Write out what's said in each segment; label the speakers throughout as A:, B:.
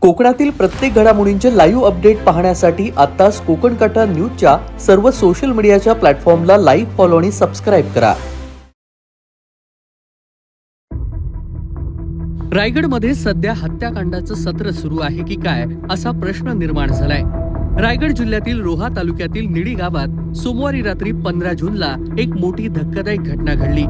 A: कोकणातील प्रत्येक घडामोडींचे लाईव्ह अपडेट पाहण्यासाठी आताच कोकण कट्टा न्यूजच्या सर्व सोशल मीडियाच्या प्लॅटफॉर्मला लाईक, फॉलो आणि सबस्क्राईब करा. रायगडमध्ये सध्या हत्याकांडाचं सत्र सुरू आहे की काय असा प्रश्न निर्माण झालाय. रायगड जिल्ह्यातील रोहा तालुक्यातील निडी गावात सोमवारी रात्री 15 जूनला एक मोठी धक्कादायक घटना घडली.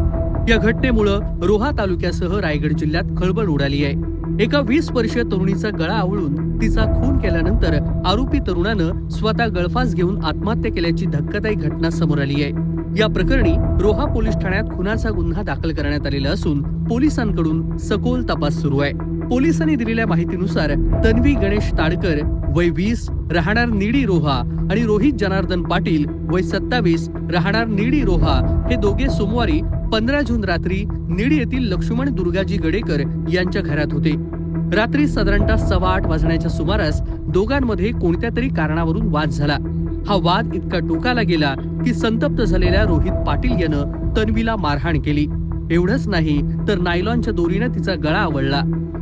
A: या घटनेमुळे रोहा तालुक्यासह रायगड जिल्ह्यात खळबळ उडाली आहे. एका 20 वर्षीय तरुणीचा गळा आवळून तिचा खून केल्यानंतर आरोपी तरुणानं स्वतः गळफास घेऊन आत्महत्या केल्याची धक्कादायक घटना समोर आली आहे. या प्रकरणी रोहा पोलीस ठाण्यात खुनाचा गुन्हा दाखल करण्यात आलेला असून पोलिसांकडून सखोल तपास सुरू आहे. पोलिसांनी दिलेल्या माहितीनुसार तन्वी गणेश ताडकर वय 20 राहणार निडी रोहा आणि रोहित जनार्दन पाटील वय 27 राहणार निडी रोहा हे दोघे सोमवारी 15 जून रात्री निडी येथील लक्ष्मण दुर्गाजी गडेकर यांच्या घरात होते. रात्री साधारणतः 7:15 वाजण्याच्या सुमारास दोघांमध्ये कोणत्या तरी कारणावरून वाद झाला. हा वाद इतका टोकाला गेला की संतप्त झालेल्या रोहित पाटील यानं तन्वीला मारहाण केली. एवढंच नाही तर नायलॉनच्या दोरीनं तिचा गळा आवळला.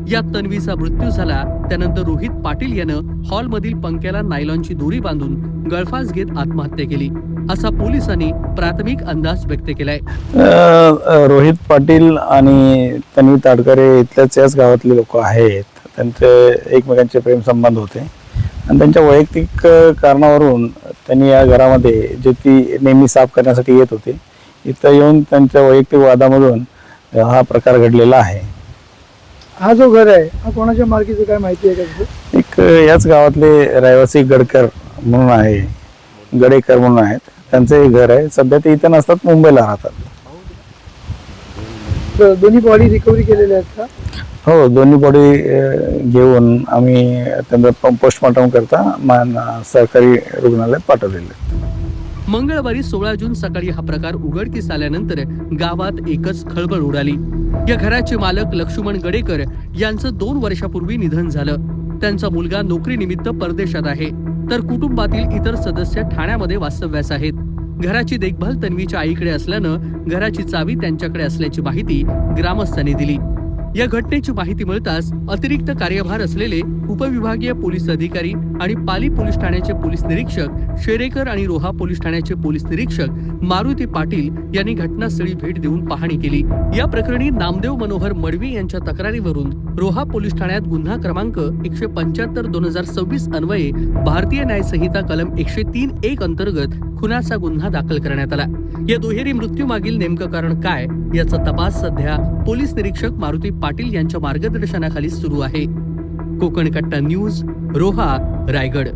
A: यात तन्वीचा मृत्यू झाला. त्यानंतर रोहित पाटील यानं हॉलमधील पंख्याला नायलॉनची दोरी बांधून गळफास घेत आत्महत्या केली असा पोलिसांनी प्राथमिक अंदाज व्यक्त केलाय.
B: रोहित पाटील आणि तन्वी ताडकर इथल्याच याच गावातले लोक आहेत. त्यांचे एकमेकांचे प्रेम संबंध होते आणि त्यांच्या वैयक्तिक कारणावरून त्यांनी या घरामध्ये जे ती नेहमी साफ करण्यासाठी येत होते, इथं येऊन त्यांच्या वैयक्तिक वादामधून हा प्रकार घडलेला आहे.
C: हा जो घर आहे हा कोणाच्या मालकीचं काय माहिती आहे का?
B: एक याच गावातले रहिवासी गडकर म्हणून आहे, गडेकर म्हणून आहेत. त्यांचं एक घर आहे. सध्या ते इथं नसतात, मुंबईला राहतात.
C: दोन्ही बॉडी रिकव्हरी केलेल्या आहेत का?
B: हो, दोन्ही बॉडी घेऊन आम्ही त्यांचा पोस्टमॉर्टम करता सरकारी रुग्णालयात पाठवलेले.
A: मंगळवारी 16 जून सकाळी हा प्रकार उघडकीस आल्यानंतर गावात एकच खळबळ उडाली. या घराचे मालक लक्ष्मण गडेकर यांचं 2 वर्षापूर्वी निधन झालं. त्यांचा मुलगा नोकरीनिमित्त परदेशात आहे, तर कुटुंबातील इतर सदस्य ठाण्यामध्ये वास्तव्यास आहेत. घराची देखभाल तन्वीच्या आईकडे असल्यानं घराची चावी त्यांच्याकडे असल्याची माहिती ग्रामस्थांनी दिली. या घटनेची माहिती मिळताच अतिरिक्त कार्यभार असलेले उपविभागीय पोलीस अधिकारी आणि पाली पोलीस ठाण्याचे पोलीस निरीक्षक शेरेकर आणि रोहा पोलीस ठाण्याचे पोलीस निरीक्षक मारुती पाटील यांनी घटनास्थळी भेट देऊन पाहणी केली. या प्रकरणी नामदेव मनोहर मडवी यांच्या तक्रारीवरून रोहा पोलीस ठाण्यात गुन्हा क्रमांक 175/2026 अन्वये भारतीय न्याय संहिता कलम 103(1) अंतर्गत खुनाचा गुन्हा दाखल करण्यात आला. या दुहेरी मृत्यू मागील नेमकं कारण काय याचा तपास सध्या पोलीस निरीक्षक मारुती पाटील यांच्या मार्गदर्शनाखाली सुरू आहे. कोकण कट्टा न्यूज, रोहा, रायगड.